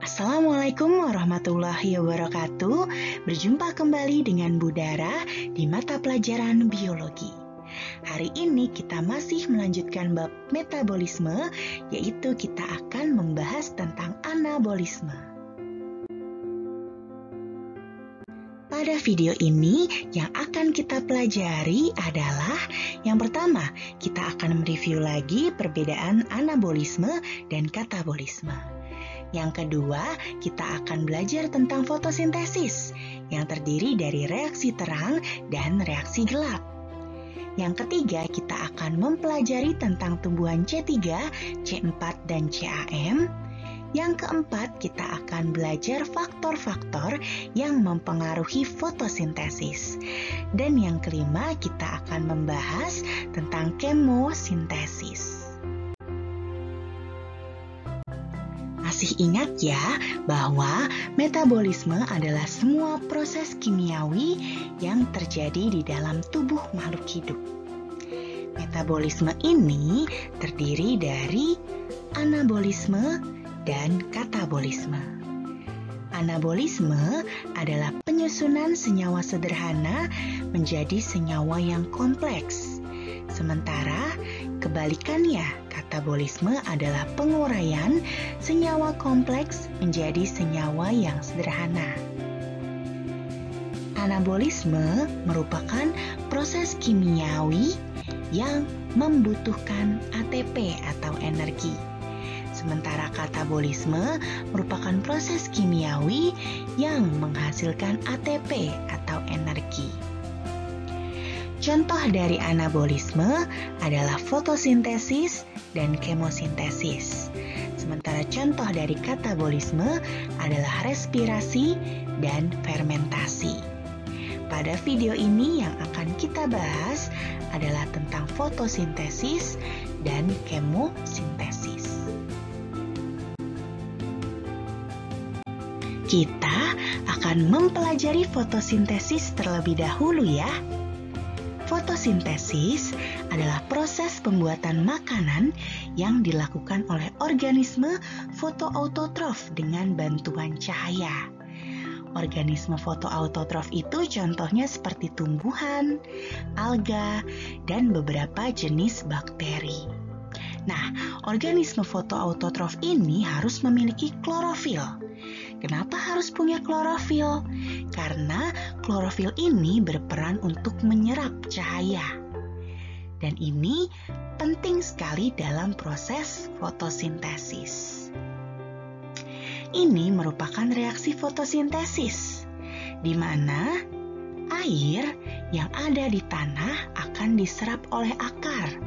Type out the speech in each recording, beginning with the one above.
Assalamualaikum warahmatullahi wabarakatuh. Berjumpa kembali dengan Bu Dara di mata pelajaran biologi. Hari ini kita masih melanjutkan bab metabolisme, yaitu kita akan membahas tentang anabolisme. Pada video ini yang akan kita pelajari adalah yang pertama, kita akan mereview lagi perbedaan anabolisme dan katabolisme. Yang kedua, kita akan belajar tentang fotosintesis yang terdiri dari reaksi terang dan reaksi gelap. Yang ketiga, kita akan mempelajari tentang tumbuhan C3, C4, dan CAM. Yang keempat, kita akan belajar faktor-faktor yang mempengaruhi fotosintesis. Dan yang kelima, kita akan membahas tentang kemosintesis. Masih ingat ya bahwa metabolisme adalah semua proses kimiawi yang terjadi di dalam tubuh makhluk hidup. Metabolisme ini terdiri dari anabolisme dan katabolisme. Anabolisme adalah penyusunan senyawa sederhana menjadi senyawa yang kompleks. Sementara kebalikannya, katabolisme adalah penguraian senyawa kompleks menjadi senyawa yang sederhana. Anabolisme merupakan proses kimiawi yang membutuhkan ATP atau energi. Sementara katabolisme merupakan proses kimiawi yang menghasilkan ATP atau energi. Contoh dari anabolisme adalah fotosintesis dan kemosintesis. Sementara contoh dari katabolisme adalah respirasi dan fermentasi. Pada video ini yang akan kita bahas adalah tentang fotosintesis dan kemosintesis. Kita akan mempelajari fotosintesis terlebih dahulu ya. Fotosintesis adalah proses pembuatan makanan yang dilakukan oleh organisme fotoautotrof dengan bantuan cahaya. Organisme fotoautotrof itu contohnya seperti tumbuhan, alga, dan beberapa jenis bakteri. Nah, organisme fotoautotrof ini harus memiliki klorofil. Kenapa harus punya klorofil? Karena klorofil ini berperan untuk menyerap cahaya. Dan ini penting sekali dalam proses fotosintesis. Ini merupakan reaksi fotosintesis, di mana air yang ada di tanah akan diserap oleh akar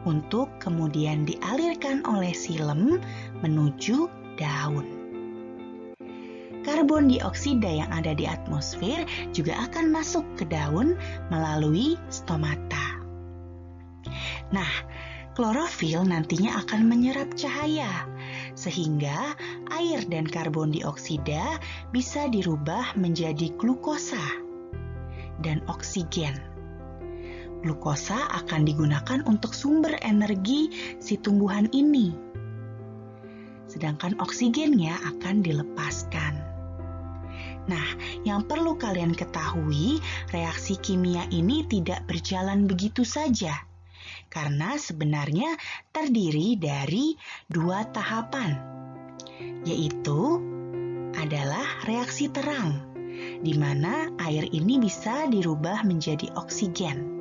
untuk kemudian dialirkan oleh xilem menuju daun. Karbon dioksida yang ada di atmosfer juga akan masuk ke daun melalui stomata. Nah, klorofil nantinya akan menyerap cahaya, sehingga air dan karbon dioksida bisa dirubah menjadi glukosa dan oksigen. Glukosa akan digunakan untuk sumber energi si tumbuhan ini, sedangkan oksigennya akan dilepaskan. Nah, yang perlu kalian ketahui, reaksi kimia ini tidak berjalan begitu saja, karena sebenarnya terdiri dari dua tahapan, yaitu adalah reaksi terang, di mana air ini bisa dirubah menjadi oksigen.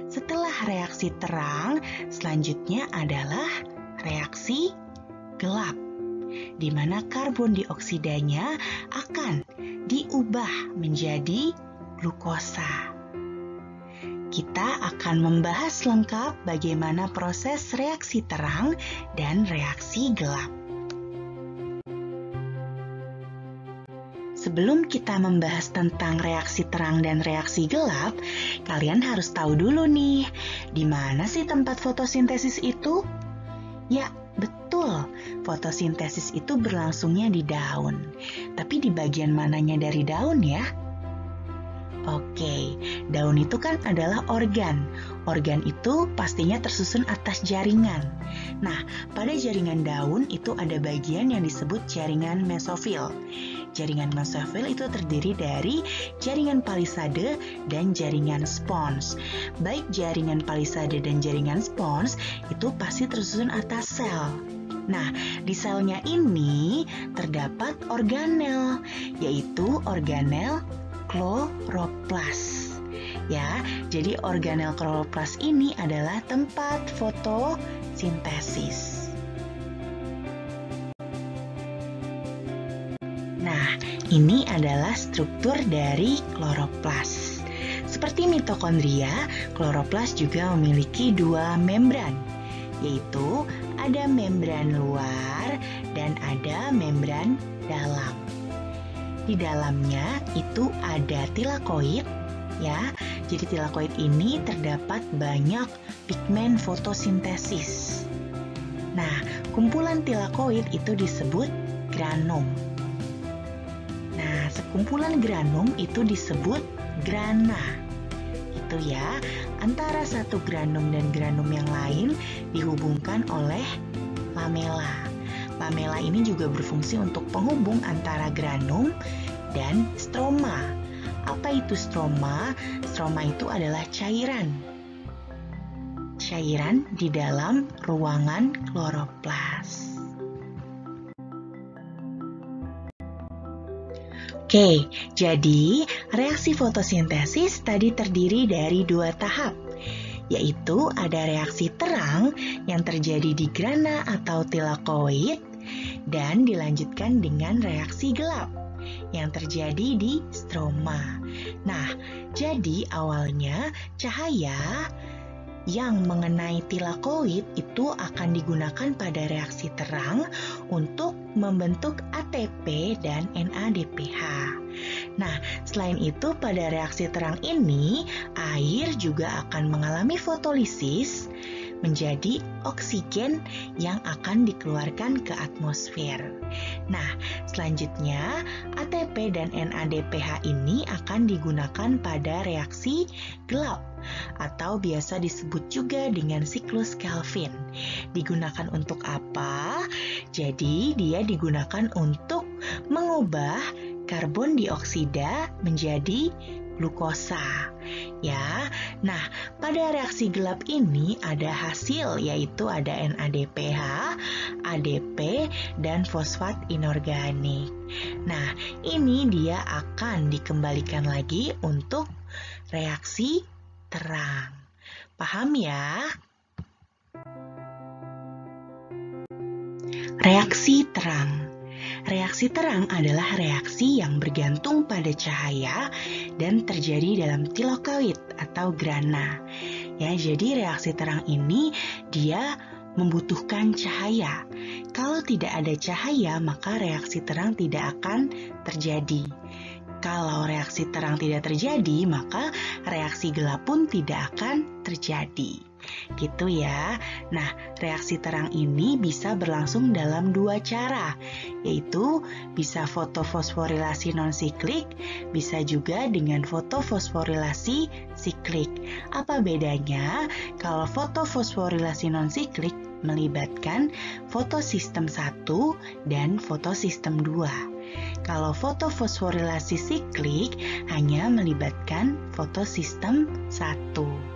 Setelah reaksi terang, selanjutnya adalah reaksi gelap, di mana karbon dioksidanya akan diubah menjadi glukosa. Kita akan membahas lengkap bagaimana proses reaksi terang dan reaksi gelap. Sebelum kita membahas tentang reaksi terang dan reaksi gelap, kalian harus tahu dulu nih, di mana sih tempat fotosintesis itu? Ya, betul, fotosintesis itu berlangsungnya di daun. Tapi di bagian mananya dari daun ya? Oke, daun itu kan adalah organ. Organ itu pastinya tersusun atas jaringan. Nah, pada jaringan daun itu ada bagian yang disebut jaringan mesofil. Jaringan mesofil itu terdiri dari jaringan palisade dan jaringan spons. Baik jaringan palisade dan jaringan spons itu pasti tersusun atas sel. Nah, di selnya ini terdapat organel, yaitu organel kloroplas. Ya, jadi organel kloroplas ini adalah tempat fotosintesis. Nah, ini adalah struktur dari kloroplas. Seperti mitokondria, kloroplas juga memiliki dua membran, yaitu ada membran luar dan ada membran dalam. Di dalamnya itu ada tilakoid, ya. Jadi tilakoid ini terdapat banyak pigmen fotosintesis. Nah, kumpulan tilakoid itu disebut granum. Nah, sekumpulan granum itu disebut grana. Itu ya, antara satu granum dan granum yang lain dihubungkan oleh lamela. Lamela ini juga berfungsi untuk penghubung antara granum dan stroma. Apa itu stroma? Stroma itu adalah cairan. Cairan di dalam ruangan kloroplas. Oke, jadi reaksi fotosintesis tadi terdiri dari dua tahap, yaitu ada reaksi terang yang terjadi di grana atau tilakoid dan dilanjutkan dengan reaksi gelap yang terjadi di stroma. Nah, jadi awalnya cahaya yang mengenai tilakoid itu akan digunakan pada reaksi terang untuk membentuk ATP dan NADPH. Nah, selain itu pada reaksi terang ini, air juga akan mengalami fotolisis menjadi oksigen yang akan dikeluarkan ke atmosfer. Nah, selanjutnya ATP dan NADPH ini akan digunakan pada reaksi gelap atau biasa disebut juga dengan siklus Calvin. Digunakan untuk apa? Jadi, dia digunakan untuk mengubah karbon dioksida menjadi glukosa. Ya. Nah, pada reaksi gelap ini ada hasil, yaitu ada NADPH, ADP, dan fosfat inorganik. Nah, ini dia akan dikembalikan lagi untuk reaksi terang. Paham ya? Reaksi terang. Reaksi terang adalah reaksi yang bergantung pada cahaya dan terjadi dalam tilakoid atau grana. Ya, jadi reaksi terang ini dia membutuhkan cahaya. Kalau tidak ada cahaya, maka reaksi terang tidak akan terjadi. Kalau reaksi terang tidak terjadi, maka reaksi gelap pun tidak akan terjadi. Gitu ya. Nah, reaksi terang ini bisa berlangsung dalam dua cara, yaitu bisa fotofosforilasi non-siklik, bisa juga dengan fotofosforilasi siklik. Apa bedanya? Kalau fotofosforilasi non-siklik melibatkan fotosistem 1 dan fotosistem 2. Kalau fotofosforilasi siklik hanya melibatkan fotosistem 1.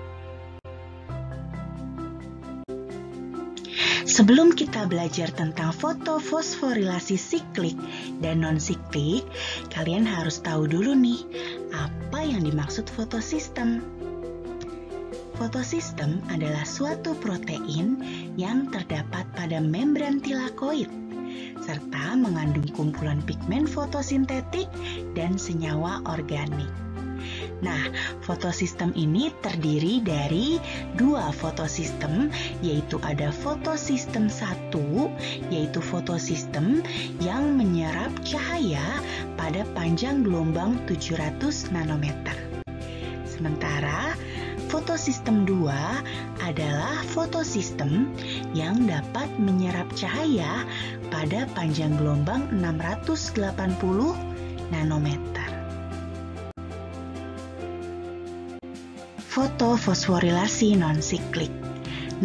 Sebelum kita belajar tentang fotofosforilasi siklik dan non-siklik, kalian harus tahu dulu nih, apa yang dimaksud fotosistem. Fotosistem adalah suatu protein yang terdapat pada membran tilakoid, serta mengandung kumpulan pigmen fotosintetik dan senyawa organik. Nah, fotosistem ini terdiri dari dua fotosistem, yaitu ada fotosistem 1, yaitu fotosistem yang menyerap cahaya pada panjang gelombang 700 nanometer. Sementara fotosistem 2 adalah fotosistem yang dapat menyerap cahaya pada panjang gelombang 680 nanometer. fotofosforilasi non-siklik.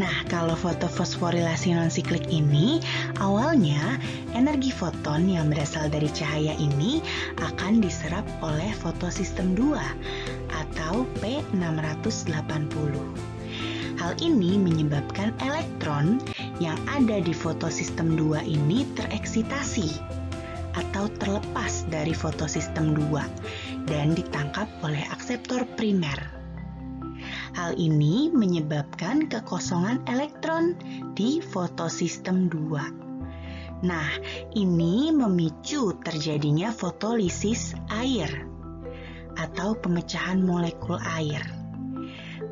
Nah, kalau fotofosforilasi non-siklik ini, awalnya energi foton yang berasal dari cahaya ini akan diserap oleh fotosistem 2 atau P680. Hal ini menyebabkan elektron yang ada di fotosistem 2 ini tereksitasi atau terlepas dari fotosistem 2 dan ditangkap oleh akseptor primer. Hal ini menyebabkan kekosongan elektron di fotosistem 2. Nah, ini memicu terjadinya fotolisis air atau pemecahan molekul air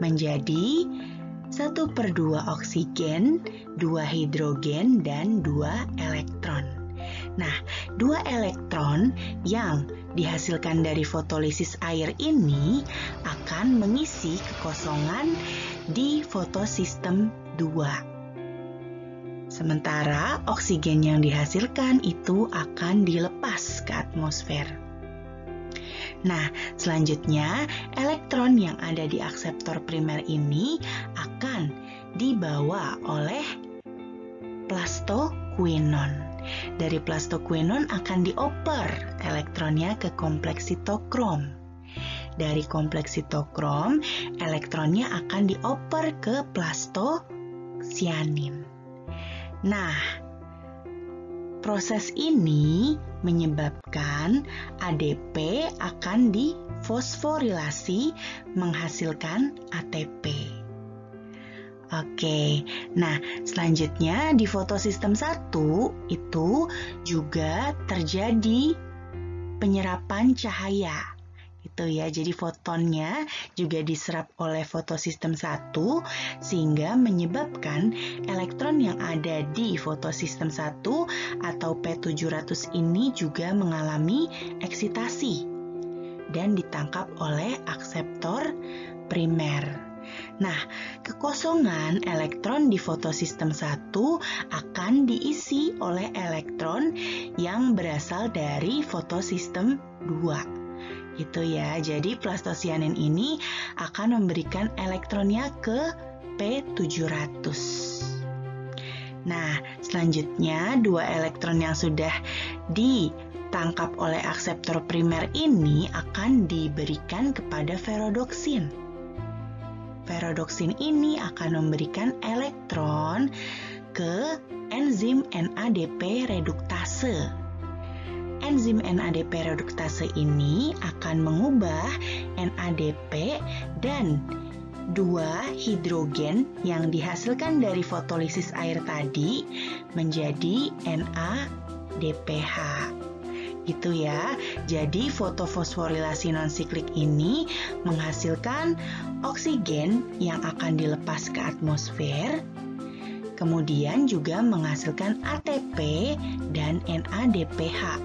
menjadi 1/2 oksigen, 2 hidrogen, dan 2 elektron. Nah, 2 elektron yang dihasilkan dari fotolisis air ini akan mengisi kekosongan di fotosistem 2. Sementara oksigen yang dihasilkan itu akan dilepas ke atmosfer. Nah, selanjutnya elektron yang ada di akseptor primer ini akan dibawa oleh plastoquinone. Dari plastoquinone akan dioper elektronnya ke kompleks sitokrom. Dari kompleks sitokrom, elektronnya akan dioper ke plastosianin. Nah, proses ini menyebabkan ADP akan difosforilasi menghasilkan ATP. Oke, nah selanjutnya di fotosistem 1 itu juga terjadi penyerapan cahaya. Gitu ya, jadi fotonnya juga diserap oleh fotosistem 1 sehingga menyebabkan elektron yang ada di fotosistem 1 atau P700 ini juga mengalami eksitasi dan ditangkap oleh akseptor primer. Nah, kekosongan elektron di fotosistem 1 akan diisi oleh elektron yang berasal dari fotosistem 2. Gitu ya. Jadi plastosianin ini akan memberikan elektronnya ke P700. Nah, selanjutnya 2 elektron yang sudah ditangkap oleh akseptor primer ini akan diberikan kepada ferrodoksin. Ferrodoksin ini akan memberikan elektron ke enzim NADP reduktase. Enzim NADP reduktase ini akan mengubah NADP dan 2 hidrogen yang dihasilkan dari fotolisis air tadi menjadi NADPH. Gitu ya. Jadi fotofosforilasi non-siklik ini menghasilkan oksigen yang akan dilepas ke atmosfer, kemudian juga menghasilkan ATP dan NADPH.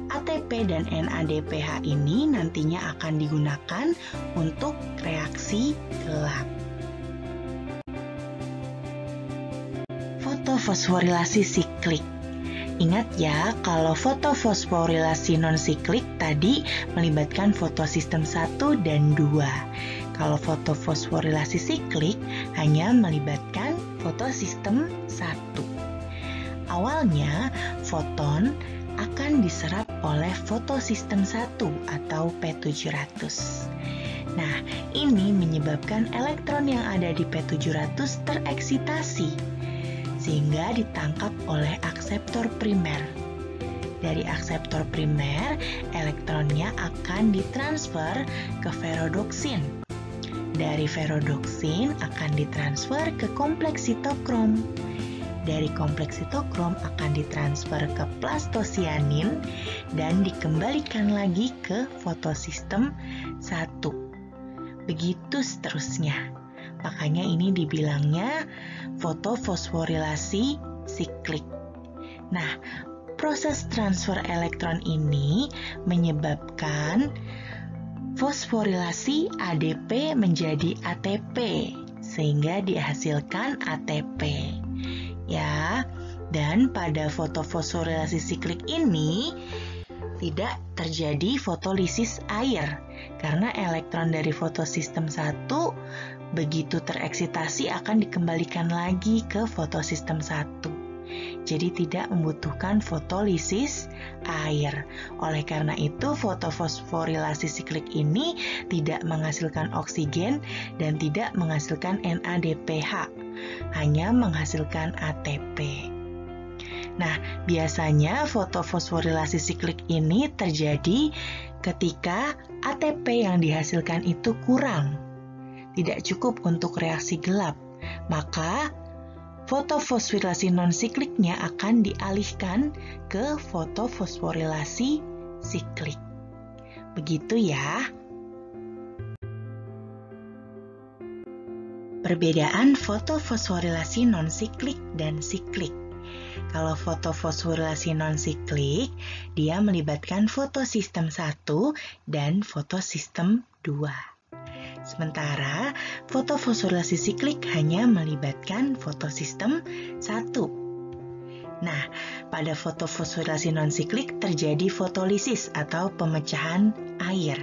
ATP dan NADPH ini nantinya akan digunakan untuk reaksi gelap. Fotofosforilasi siklik. Ingat ya, kalau fotofosforilasi non-siklik tadi melibatkan fotosistem 1 dan 2. Kalau fotofosforilasi siklik hanya melibatkan fotosistem 1. Awalnya, foton akan diserap oleh fotosistem 1 atau P700. Nah, ini menyebabkan elektron yang ada di P700 tereksitasi sehingga ditangkap oleh akseptor primer. Dari akseptor primer, elektronnya akan ditransfer ke ferrodoksin. Dari ferrodoksin akan ditransfer ke kompleks sitokrom. Dari kompleks sitokrom akan ditransfer ke plastosianin dan dikembalikan lagi ke fotosistem 1. Begitu seterusnya. Makanya ini dibilangnya fotofosforilasi siklik. Nah, proses transfer elektron ini menyebabkan fosforilasi ADP menjadi ATP sehingga dihasilkan ATP. Ya, dan pada fotofosforilasi siklik ini tidak terjadi fotolisis air karena elektron dari fotosistem 1 begitu tereksitasi akan dikembalikan lagi ke fotosistem 1. Jadi tidak membutuhkan fotolisis air. Oleh karena itu, fotofosforilasi siklik ini tidak menghasilkan oksigen dan tidak menghasilkan NADPH, hanya menghasilkan ATP. Nah, biasanya fotofosforilasi siklik ini terjadi ketika ATP yang dihasilkan itu kurang, tidak cukup untuk reaksi gelap, maka fotofosforilasi non-sikliknya akan dialihkan ke fotofosforilasi siklik. Begitu ya. Perbedaan fotofosforilasi non-siklik dan siklik. Kalau fotofosforilasi non-siklik, dia melibatkan fotosistem 1 dan fotosistem 2. Sementara fotofosforilasi siklik hanya melibatkan fotosistem 1. Nah, pada fotofosforilasi non-siklik terjadi fotolisis atau pemecahan air.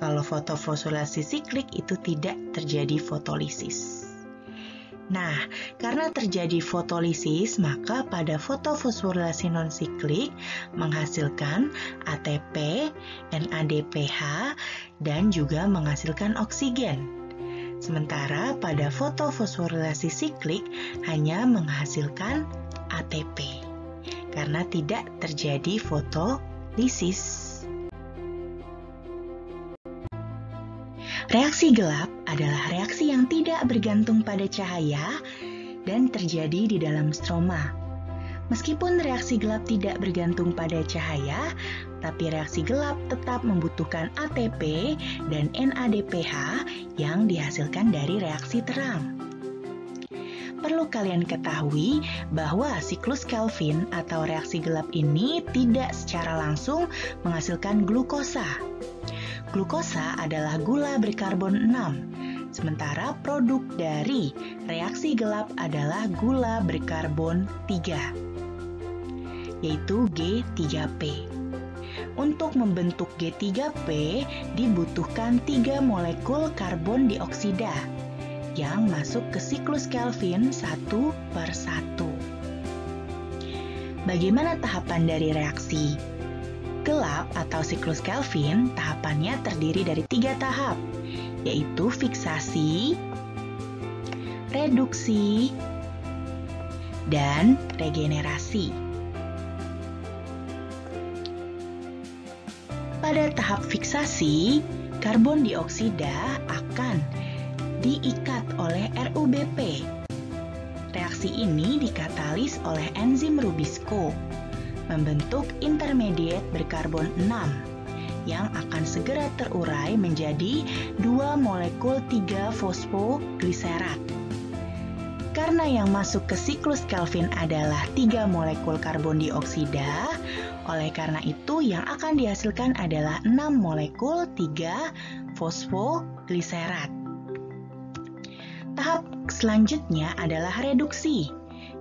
Kalau fotofosforilasi siklik itu tidak terjadi fotolisis. Nah, karena terjadi fotolisis, maka pada fotofosforilasi non-siklik menghasilkan ATP, NADPH, dan juga menghasilkan oksigen. Sementara pada fotofosforilasi siklik hanya menghasilkan ATP, karena tidak terjadi fotolisis. Reaksi gelap adalah reaksi yang tidak bergantung pada cahaya dan terjadi di dalam stroma. Meskipun reaksi gelap tidak bergantung pada cahaya, tapi reaksi gelap tetap membutuhkan ATP dan NADPH yang dihasilkan dari reaksi terang. Perlu kalian ketahui bahwa siklus Kelvin atau reaksi gelap ini tidak secara langsung menghasilkan glukosa. Glukosa adalah gula berkarbon 6, sementara produk dari reaksi gelap adalah gula berkarbon 3, yaitu G3P. Untuk membentuk G3P dibutuhkan 3 molekul karbon dioksida yang masuk ke siklus Kelvin 1/1. Bagaimana tahapan dari reaksi gelap atau siklus Kelvin? Tahapannya terdiri dari 3 tahap, yaitu fiksasi, reduksi, dan regenerasi. Pada tahap fiksasi, karbon dioksida akan diikat oleh RuBP. Reaksi ini dikatalis oleh enzim Rubisco, membentuk intermediate berkarbon 6 yang akan segera terurai menjadi 2 molekul 3 fosfogliserat. Karena yang masuk ke siklus Kelvin adalah 3 molekul karbon dioksida, oleh karena itu yang akan dihasilkan adalah 6 molekul 3 fosfogliserat. Tahap selanjutnya adalah reduksi,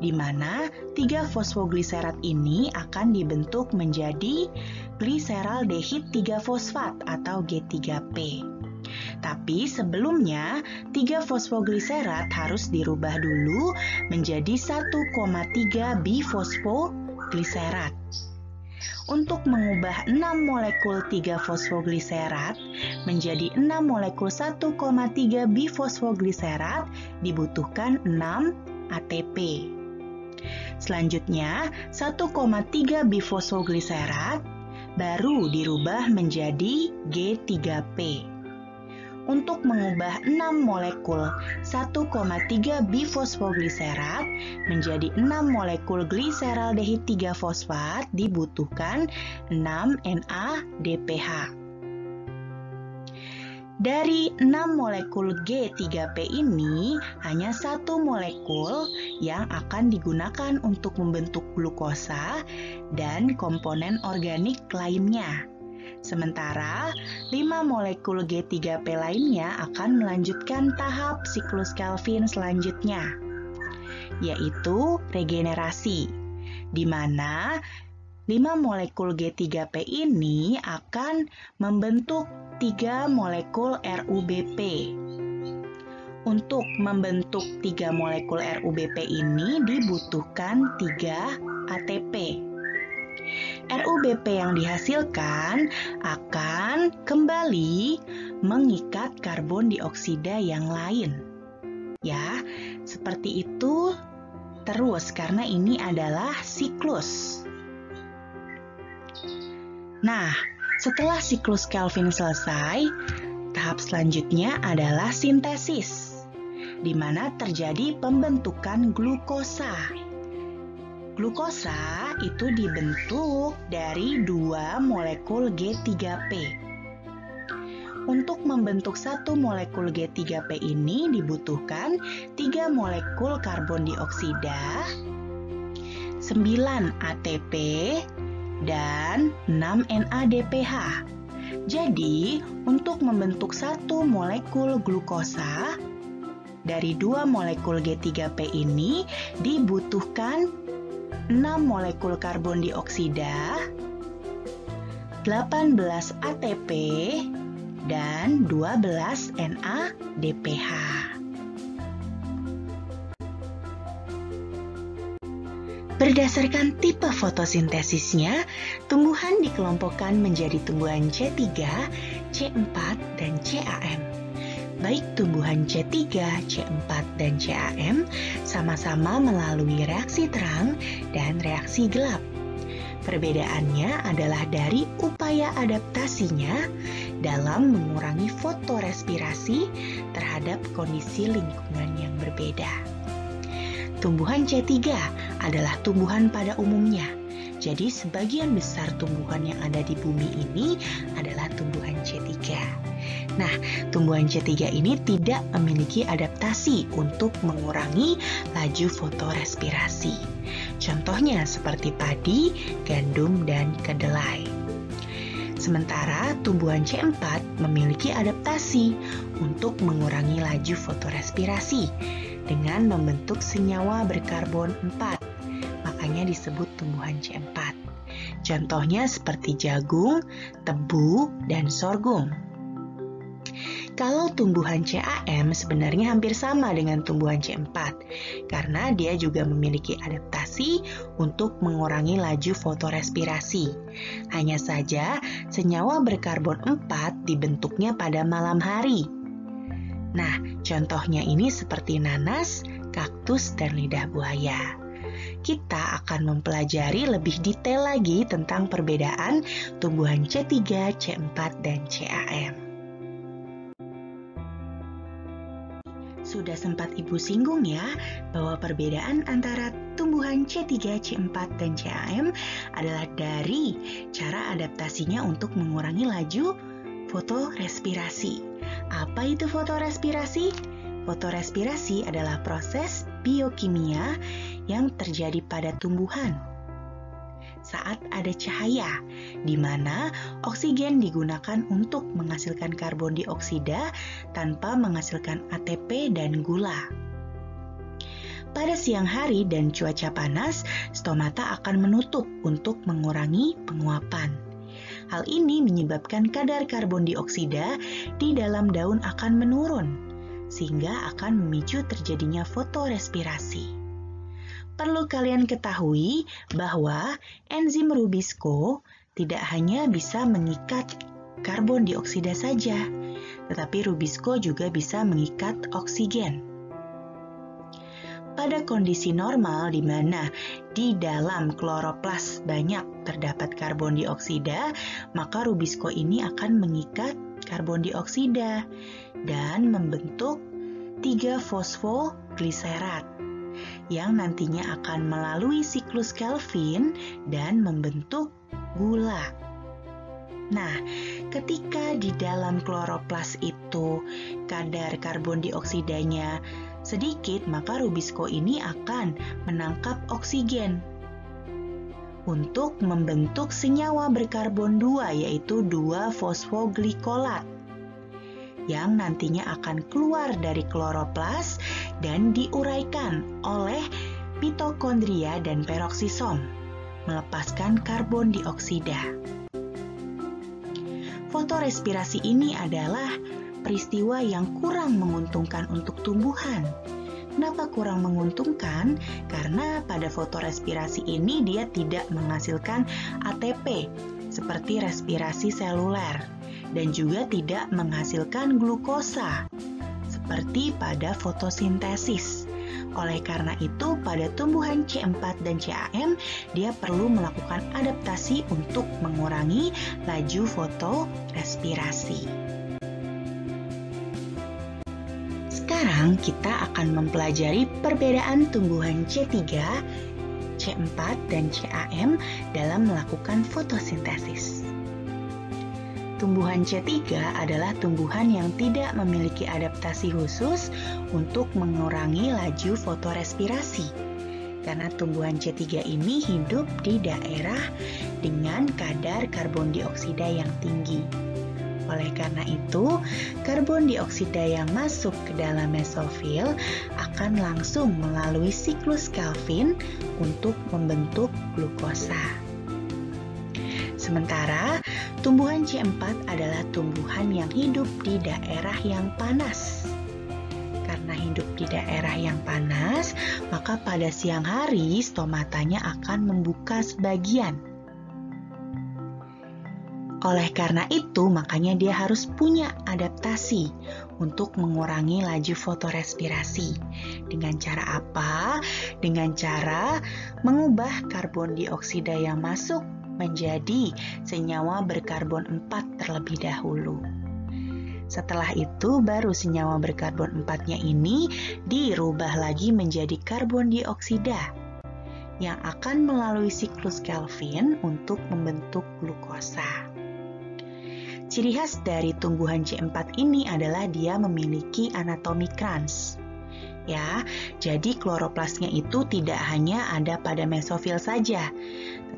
di mana 3 fosfogliserat ini akan dibentuk menjadi gliseraldehid 3-fosfat atau G3P. Tapi sebelumnya 3 fosfogliserat harus dirubah dulu menjadi 1,3 bifosfogliserat. Untuk mengubah 6 molekul 3 fosfogliserat menjadi 6 molekul 1,3 bifosfogliserat dibutuhkan 6 ATP. Selanjutnya, 1,3 bifosfogliserat baru dirubah menjadi G3P. Untuk mengubah 6 molekul 1,3 bifosfogliserat menjadi 6 molekul gliseraldehid 3-fosfat dibutuhkan 6 NADPH. Dari 6 molekul G3P ini, hanya 1 molekul yang akan digunakan untuk membentuk glukosa dan komponen organik lainnya. Sementara 5 molekul G3P lainnya akan melanjutkan tahap siklus Kelvin selanjutnya, yaitu regenerasi, di mana 5 molekul G3P ini akan membentuk 3 molekul RuBP. Untuk membentuk 3 molekul RuBP ini dibutuhkan 3 ATP. RuBP yang dihasilkan akan kembali mengikat karbon dioksida yang lain. Ya, seperti itu terus karena ini adalah siklus. Nah, setelah siklus Calvin selesai, tahap selanjutnya adalah sintesis, di mana terjadi pembentukan glukosa. Glukosa itu dibentuk dari 2 molekul G3P. Untuk membentuk 1 molekul G3P ini dibutuhkan 3 molekul karbon dioksida, 9 ATP, dan 6 NADPH. Jadi, untuk membentuk 1 molekul glukosa dari 2 molekul G3P ini dibutuhkan 6 molekul karbon dioksida, 18 ATP, dan 12 NADPH. Berdasarkan tipe fotosintesisnya, tumbuhan dikelompokkan menjadi tumbuhan C3, C4, dan CAM. Baik tumbuhan C3, C4, dan CAM sama-sama melalui reaksi terang dan reaksi gelap. Perbedaannya adalah dari upaya adaptasinya dalam mengurangi fotorespirasi terhadap kondisi lingkungan yang berbeda. Tumbuhan C3 adalah tumbuhan pada umumnya. Jadi sebagian besar tumbuhan yang ada di bumi ini adalah tumbuhan C3. Nah, tumbuhan C3 ini tidak memiliki adaptasi untuk mengurangi laju fotorespirasi. Contohnya seperti padi, gandum, dan kedelai. Sementara tumbuhan C4 memiliki adaptasi untuk mengurangi laju fotorespirasi dengan membentuk senyawa berkarbon 4. Makanya disebut tumbuhan C4. Contohnya seperti jagung, tebu, dan sorghum. Kalau tumbuhan CAM sebenarnya hampir sama dengan tumbuhan C4 karena dia juga memiliki adaptasi untuk mengurangi laju fotorespirasi. Hanya saja senyawa berkarbon 4 dibentuknya pada malam hari. Nah, contohnya ini seperti nanas, kaktus, dan lidah buaya. Kita akan mempelajari lebih detail lagi tentang perbedaan tumbuhan C3, C4, dan CAM. Sudah sempat Ibu singgung ya, bahwa perbedaan antara tumbuhan C3, C4, dan CAM adalah dari cara adaptasinya untuk mengurangi laju fotorespirasi. Apa itu fotorespirasi? Fotorespirasi adalah proses biokimia yang terjadi pada tumbuhan saat ada cahaya, di mana oksigen digunakan untuk menghasilkan karbon dioksida tanpa menghasilkan ATP dan gula. Pada siang hari dan cuaca panas, stomata akan menutup untuk mengurangi penguapan. Hal ini menyebabkan kadar karbon dioksida di dalam daun akan menurun, sehingga akan memicu terjadinya fotorespirasi. Perlu kalian ketahui bahwa enzim Rubisco tidak hanya bisa mengikat karbon dioksida saja, tetapi Rubisco juga bisa mengikat oksigen. Pada kondisi normal di mana di dalam kloroplas banyak terdapat karbon dioksida, maka Rubisco ini akan mengikat karbon dioksida dan membentuk 3 fosfogliserat yang nantinya akan melalui siklus Calvin dan membentuk gula. Nah, ketika di dalam kloroplas itu kadar karbon dioksidanya sedikit, maka Rubisco ini akan menangkap oksigen untuk membentuk senyawa berkarbon 2, yaitu 2 fosfoglykolat yang nantinya akan keluar dari kloroplas dan diuraikan oleh mitokondria dan peroksisom. melepaskan karbon dioksida. Fotorespirasi ini adalah peristiwa yang kurang menguntungkan untuk tumbuhan. Kenapa kurang menguntungkan? Karena pada fotorespirasi ini dia tidak menghasilkan ATP seperti respirasi seluler dan juga tidak menghasilkan glukosa seperti pada fotosintesis. Oleh karena itu, pada tumbuhan C4 dan CAM, dia perlu melakukan adaptasi untuk mengurangi laju fotorespirasi. Sekarang kita akan mempelajari perbedaan tumbuhan C3, C4, dan CAM dalam melakukan fotosintesis. Tumbuhan C3 adalah tumbuhan yang tidak memiliki adaptasi khusus untuk mengurangi laju fotorespirasi. Karena tumbuhan C3 ini hidup di daerah dengan kadar karbon dioksida yang tinggi. Oleh karena itu, karbon dioksida yang masuk ke dalam mesofil akan langsung melalui siklus Calvin untuk membentuk glukosa. Sementara, tumbuhan C4 adalah tumbuhan yang hidup di daerah yang panas. Karena hidup di daerah yang panas, maka pada siang hari stomatanya akan membuka sebagian. Oleh karena itu, makanya dia harus punya adaptasi untuk mengurangi laju fotorespirasi. Dengan cara apa? Dengan cara mengubah karbon dioksida yang masuk menjadi senyawa berkarbon 4 terlebih dahulu. Setelah itu, baru senyawa berkarbon 4-nya ini dirubah lagi menjadi karbon dioksida yang akan melalui siklus Calvin untuk membentuk glukosa. Ciri khas dari tumbuhan C4 ini adalah dia memiliki anatomi krans. Ya, jadi kloroplasnya itu tidak hanya ada pada mesofil saja,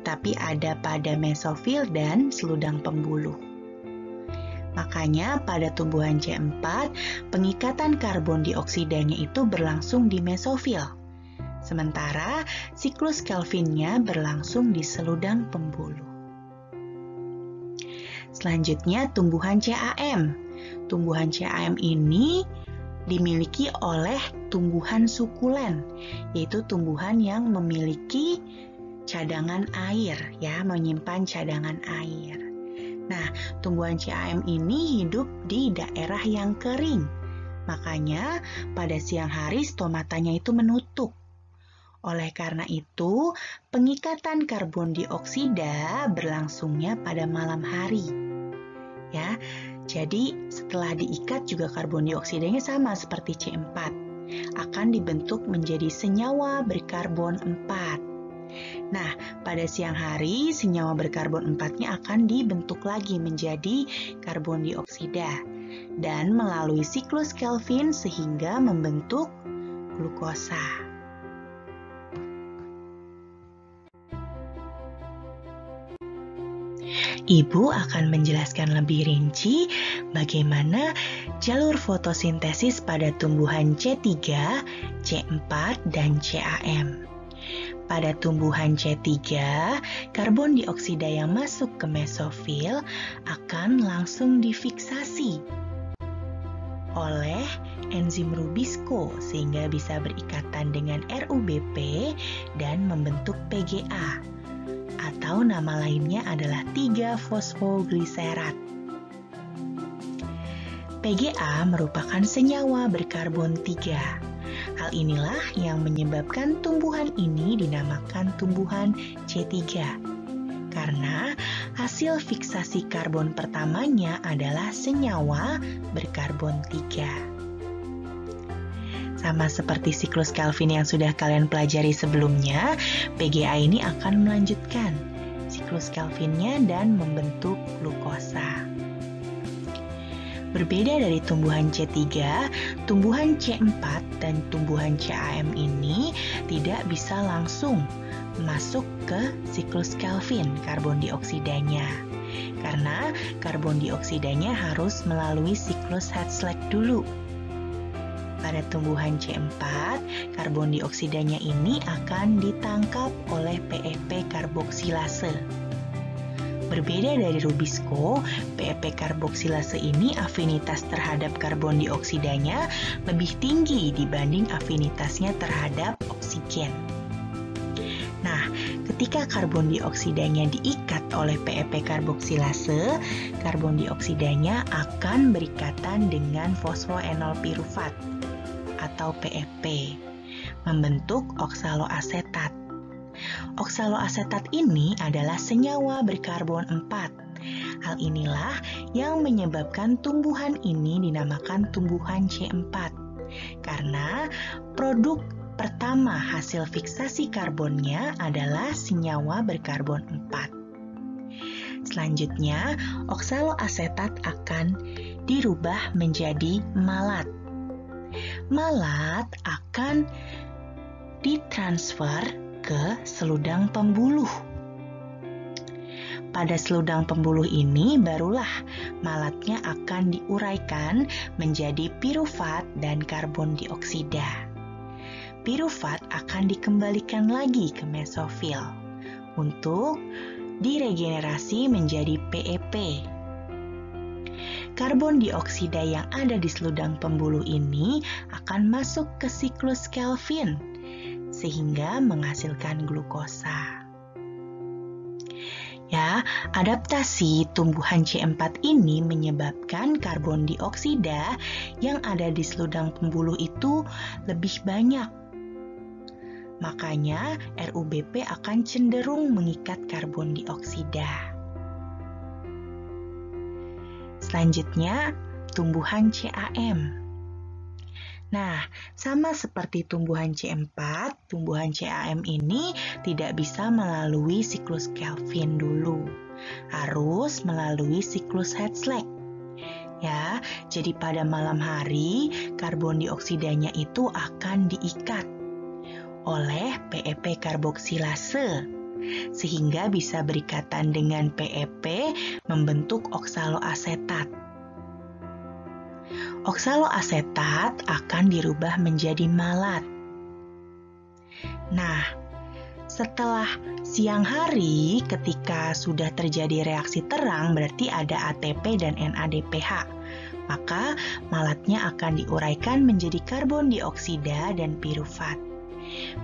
tetapi ada pada mesofil dan seludang pembuluh. Makanya pada tumbuhan C4, pengikatan karbon dioksidanya itu berlangsung di mesofil. Sementara siklus Calvin-nya berlangsung di seludang pembuluh. Selanjutnya tumbuhan CAM. Tumbuhan CAM ini dimiliki oleh tumbuhan sukulen, yaitu tumbuhan yang memiliki cadangan air, ya, menyimpan cadangan air. Nah, tumbuhan CAM ini hidup di daerah yang kering. Makanya pada siang hari stomatanya itu menutup. Oleh karena itu, pengikatan karbon dioksida berlangsungnya pada malam hari. Ya, jadi setelah diikat juga karbon dioksidanya sama seperti C4, akan dibentuk menjadi senyawa berkarbon 4. Nah, pada siang hari senyawa berkarbon 4-nya akan dibentuk lagi menjadi karbon dioksida dan melalui siklus Calvin sehingga membentuk glukosa. Ibu akan menjelaskan lebih rinci bagaimana jalur fotosintesis pada tumbuhan C3, C4, dan CAM. Pada tumbuhan C3, karbon dioksida yang masuk ke mesofil akan langsung difiksasi oleh enzim rubisco sehingga bisa berikatan dengan RUBP dan membentuk PGA. Atau nama lainnya adalah 3-fosfogliserat. PGA merupakan senyawa berkarbon 3. Hal inilah yang menyebabkan tumbuhan ini dinamakan tumbuhan C3. Karena hasil fiksasi karbon pertamanya adalah senyawa berkarbon 3. Sama seperti siklus Calvin yang sudah kalian pelajari sebelumnya, PGA ini akan melanjutkan siklus Calvin-nya dan membentuk glukosa. Berbeda dari tumbuhan C3, tumbuhan C4 dan tumbuhan CAM ini tidak bisa langsung masuk ke siklus Calvin karbon dioksidanya. Karena karbon dioksidanya harus melalui siklus Hertzsprung dulu. Pada tumbuhan C4, karbon dioksidanya ini akan ditangkap oleh PEP karboksilase. Berbeda dari rubisco, PEP karboksilase ini afinitas terhadap karbon dioksidanya lebih tinggi dibanding afinitasnya terhadap oksigen. Nah, ketika karbon dioksidanya diikat oleh PEP karboksilase, karbon dioksidanya akan berikatan dengan fosfoenol pirufat atau PEP, membentuk oksaloasetat. Oksaloasetat ini adalah senyawa berkarbon 4. Hal inilah yang menyebabkan tumbuhan ini dinamakan tumbuhan C4, karena produk pertama hasil fiksasi karbonnya adalah senyawa berkarbon 4. Selanjutnya, oksaloasetat akan dirubah menjadi malat. Malat akan ditransfer ke seludang pembuluh. Pada seludang pembuluh ini barulah malatnya akan diuraikan menjadi pirufat dan karbon dioksida. Pirufat akan dikembalikan lagi ke mesofil untuk diregenerasi menjadi PEP. Karbon dioksida yang ada di seludang pembuluh ini akan masuk ke siklus Calvin sehingga menghasilkan glukosa. Ya, adaptasi tumbuhan C4 ini menyebabkan karbon dioksida yang ada di seludang pembuluh itu lebih banyak. Makanya RUBP akan cenderung mengikat karbon dioksida. Selanjutnya, tumbuhan CAM. Nah, sama seperti tumbuhan C4, tumbuhan CAM ini tidak bisa melalui siklus Calvin dulu. Harus melalui siklus Hertzsprung. Ya, jadi pada malam hari karbon dioksidanya itu akan diikat oleh PEP karboksilase sehingga bisa berikatan dengan PEP membentuk oksaloasetat. Oksaloasetat akan dirubah menjadi malat. Nah, setelah siang hari ketika sudah terjadi reaksi terang berarti ada ATP dan NADPH. Maka malatnya akan diuraikan menjadi karbon dioksida dan pirufat.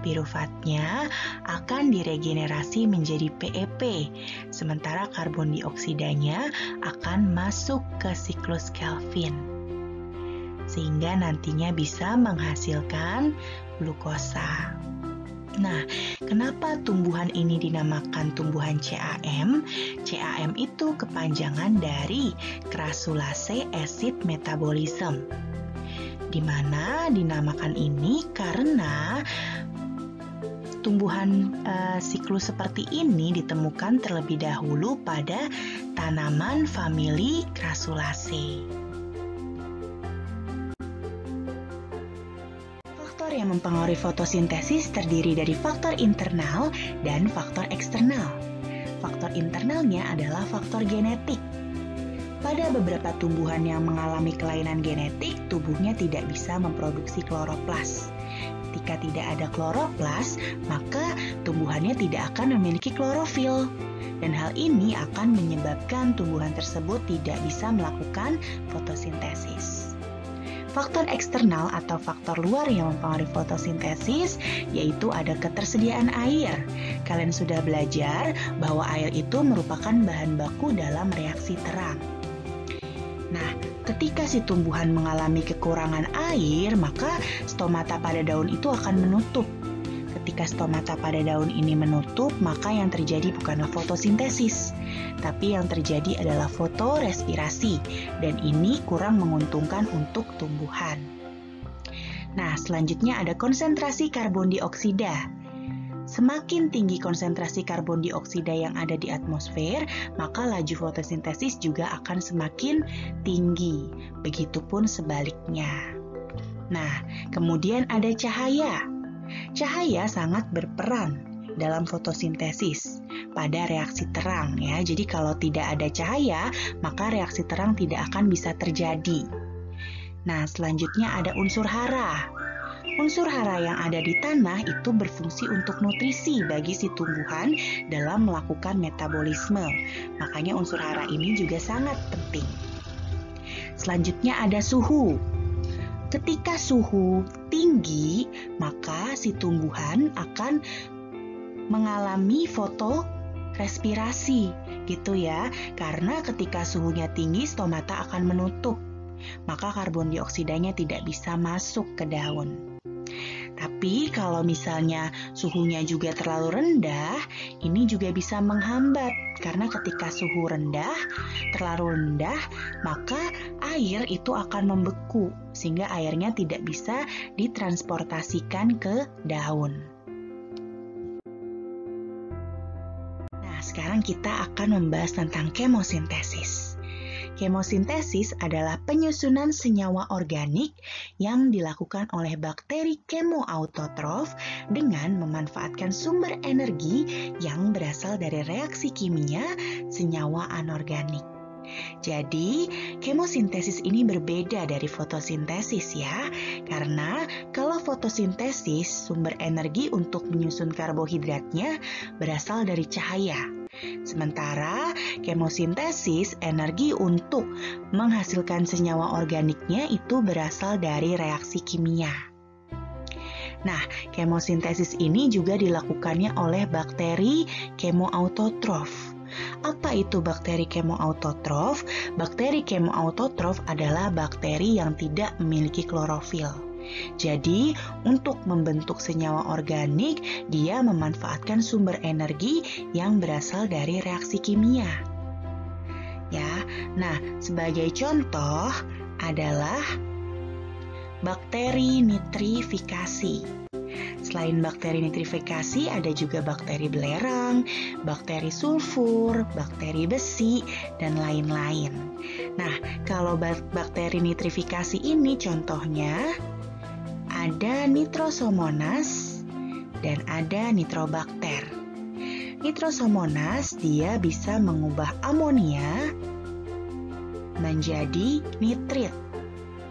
Pirufatnya akan diregenerasi menjadi PEP, sementara karbon dioksidanya akan masuk ke siklus Calvin, sehingga nantinya bisa menghasilkan glukosa. Nah, kenapa tumbuhan ini dinamakan tumbuhan CAM? CAM itu kepanjangan dari Crassulaceae acid metabolism, di mana dinamakan ini karena tumbuhan siklus seperti ini ditemukan terlebih dahulu pada tanaman famili Crassulaceae. Faktor yang mempengaruhi fotosintesis terdiri dari faktor internal dan faktor eksternal. Faktor internalnya adalah faktor genetik. Pada beberapa tumbuhan yang mengalami kelainan genetik, tubuhnya tidak bisa memproduksi kloroplas. Ketika tidak ada kloroplas, maka tumbuhannya tidak akan memiliki klorofil. Dan hal ini akan menyebabkan tumbuhan tersebut tidak bisa melakukan fotosintesis. Faktor eksternal atau faktor luar yang mempengaruhi fotosintesis yaitu ada ketersediaan air. Kalian sudah belajar bahwa air itu merupakan bahan baku dalam reaksi terang. Nah, ketika si tumbuhan mengalami kekurangan air, maka stomata pada daun itu akan menutup. Ketika stomata pada daun ini menutup, maka yang terjadi bukanlah fotosintesis, tapi yang terjadi adalah fotorespirasi, dan ini kurang menguntungkan untuk tumbuhan. Nah, selanjutnya ada konsentrasi karbon dioksida. Semakin tinggi konsentrasi karbon dioksida yang ada di atmosfer, maka laju fotosintesis juga akan semakin tinggi. Begitupun sebaliknya. Nah, kemudian ada cahaya. Cahaya sangat berperan dalam fotosintesis pada reaksi terang ya. Jadi kalau tidak ada cahaya, maka reaksi terang tidak akan bisa terjadi. Nah, selanjutnya ada unsur hara. Unsur hara yang ada di tanah itu berfungsi untuk nutrisi bagi si tumbuhan dalam melakukan metabolisme. Makanya unsur hara ini juga sangat penting. Selanjutnya ada suhu. Ketika suhu tinggi, maka si tumbuhan akan mengalami fotorespirasi, gitu ya. Karena ketika suhunya tinggi, stomata akan menutup, maka karbon dioksidanya tidak bisa masuk ke daun. Tapi kalau misalnya suhunya juga terlalu rendah, ini juga bisa menghambat. Karena ketika suhu terlalu rendah, maka air itu akan membeku, sehingga airnya tidak bisa ditransportasikan ke daun. Nah, sekarang kita akan membahas tentang kemosintesis. Kemosintesis adalah penyusunan senyawa organik yang dilakukan oleh bakteri kemoautotrof dengan memanfaatkan sumber energi yang berasal dari reaksi kimia senyawa anorganik. Jadi, kemosintesis ini berbeda dari fotosintesis ya, karena kalau fotosintesis sumber energi untuk menyusun karbohidratnya berasal dari cahaya. Sementara kemosintesis energi untuk menghasilkan senyawa organiknya itu berasal dari reaksi kimia. Nah, kemosintesis ini juga dilakukannya oleh bakteri kemoautotrof. Apa itu bakteri kemoautotrof? Bakteri kemoautotrof adalah bakteri yang tidak memiliki klorofil. Jadi, untuk membentuk senyawa organik, dia memanfaatkan sumber energi yang berasal dari reaksi kimia. Ya, nah, sebagai contoh adalah bakteri nitrifikasi. Selain bakteri nitrifikasi, ada juga bakteri belerang, bakteri sulfur, bakteri besi, dan lain-lain. Nah, kalau bakteri nitrifikasi ini contohnya ada Nitrosomonas dan ada Nitrobakter. Nitrosomonas dia bisa mengubah amonia menjadi nitrit.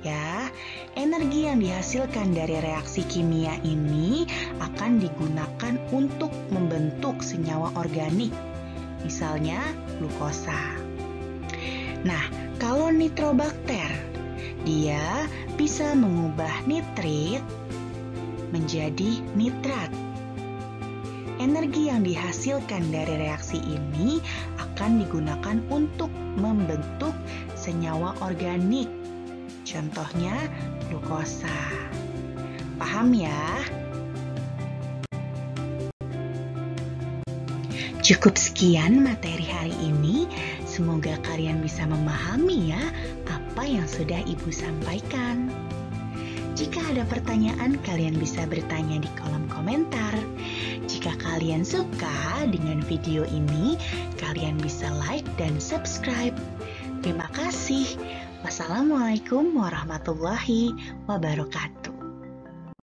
Ya, energi yang dihasilkan dari reaksi kimia ini akan digunakan untuk membentuk senyawa organik, misalnya glukosa. Nah, kalau Nitrobakter, dia bisa mengubah nitrit menjadi nitrat. Energi yang dihasilkan dari reaksi ini akan digunakan untuk membentuk senyawa organik. Contohnya glukosa. Paham ya? Cukup sekian materi hari ini. Semoga kalian bisa memahami ya apa yang sudah Ibu sampaikan. Jika ada pertanyaan, kalian bisa bertanya di kolom komentar. Jika kalian suka dengan video ini, kalian bisa like dan subscribe. Terima kasih. Wassalamualaikum warahmatullahi wabarakatuh.